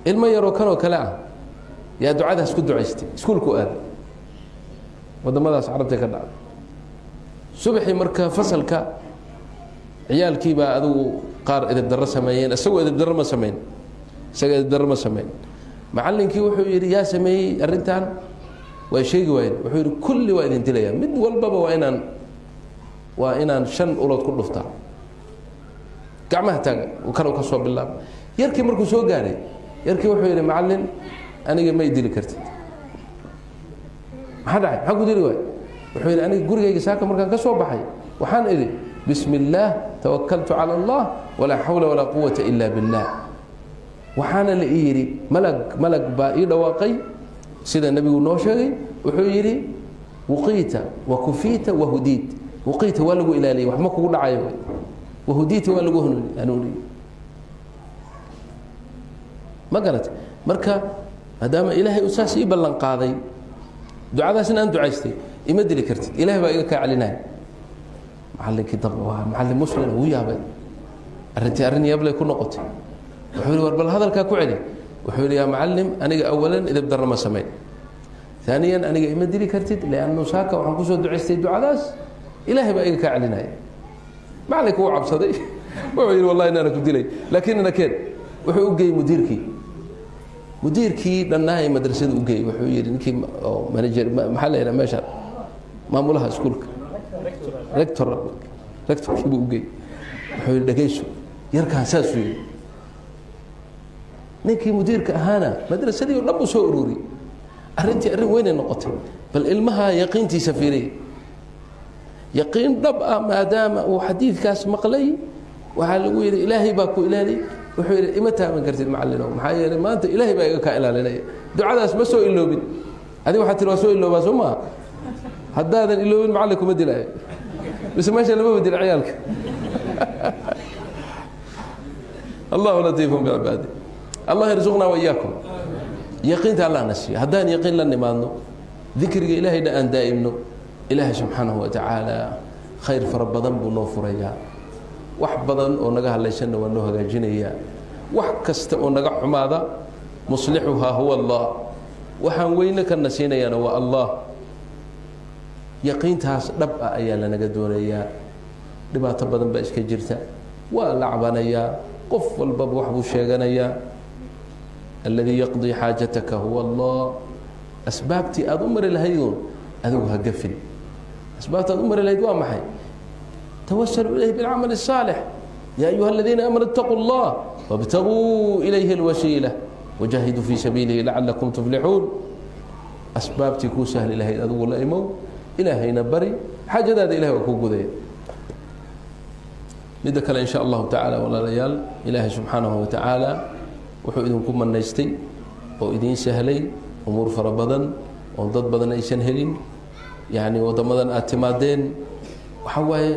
ilmo yaroo kanoo kale ah yaa ducadaas ku ducaystay iskuulku aaday wadamadaas carabta ka dhacday subaxii marka fasalka ciyaalkii baa adigu qaar edeb darro sameeyeen isagoo edeb darro ma samayn macallinkii wuxuu yidhi yaa sameeyey arrintan way sheegi waayeen wuxuu yidhi kulli waa idin dilayaa mid walbaba waa inaan 5 ulood ku dhuftaa gacmaha taaga kanuu ka soo bilaab yarkii markuu soo gaaray yarkii wuxuu yidhi macallin aniga ma idili kartid maxaa dhacay maxaa ku dili waay wuxuu yidhi aniga gurigayga saaka markaan ka soo baxay waxaan idhi bismi illaah tawakkaltu cala allah walaa xawla walaa quwata ila billah waxaana la ii yidhi malag baa ii dhawaaqay sida nebigu noo sheegay wuxuu yidhi wuqiita wa kufiita wa hudiit wuqiita waa lagu ilaaliyey wax ma kugu dhacayo wahudiita waa lagu hanuuniyey ma garatay marka maadaama ilaahay uu saas ii ballan qaaday ducadaasna aan ducaystay ima dili kartid ilaahay baa iga kaa celinaya macallinkii daba waa macallin muslim uu yaabay arrintii arrin yablay ku noqotay wuxuu yidhi war bal hadalkaa ku celi wuxuu yidhi yaa macallim aniga awalan idib darro ma samayn ثانيا aniga ima dili kartid liannu saaka waxaan kusoo ducaystay ducadaas ilaahay baa iga kaa celinaya macallinka wuu cabsaday wuxuu yidhi wallahi inaana ku dilay laakiin ina keen wuxuu u geeyey mudiirkii dhannahay madrasada u geeyey wuxuu yidhi ninkii manager maxaa la yidhaha meesha maamulaha iskuulka rectorkii buu u geeyey wuxuu yidhi dhagayso yarkaan saasuu yidhi ninkii mudiirka ahaana madrasadii oo dhan buu soo ururiyey arrintii arrin weynay noqotay bal ilmaha yaqiintiisa fiiriy yaqiin dhab ah maadaama uu xadiidkaas maqlay waxaa lagu yidhi ilaahay baa ku ilaaliyey wuxuu yidhi ima taaban kartid macallinow maxaa yeelay maanta ilaahay baa iga kaa ilaalinaya ducadaas ma soo iloobin adiga waxaa tiri waa soo iloobaa soo maha haddaadan iloobin macallin kuma dilaayo mise meesha lama bedelo ciyaalka allahu latiifun bicibaadi allah yarzuqnaa waiyaakum yaqiinta allah na siiyo haddaan yaqiin la nimaadno dikriga ilaahayna aan daa'imno ilaahay subxaanahu watacaala khayr fara badan buu noo furayaa wax badan oo naga hadlaysanna waa noo hagaajinayaa wax kasta oo naga xumaada muslixuhaa huwa allah waxaan weyne ka nasiinayana waa allah yaqiintaas dhab ah ayaa lanaga doonayaa dhibaato badan baa iska jirta waa la cabanayaa qof walbaba wax buu sheeganayaa alladii yaqdii xaajataka huwa allah asbaabtii aada u mari lahayduun adigu ha gafin asbaabta aad u mari lahayd waa maxay tawasaluu ilayhi bilcamali الصaalix yaa ayuha aladiina aamanuu اtaquu اllah wاbtaguu ilayhi اlwasiila wajahiduu fii sabiilihi lacalakum tuflixuun asbaabtii kuu sahli lahayd adigu la imow ilaahayna bari xaajadaada ilahay waa kuu gudaya midda kale in sha allahu tacaala walaalayaal ilaahay subxaanahu watacaala wuxuu idinku manaystay oo idiin sahlay umuur fara badan oo dad badan aysan helin yani waddamadan aad timaadeen waxa waaye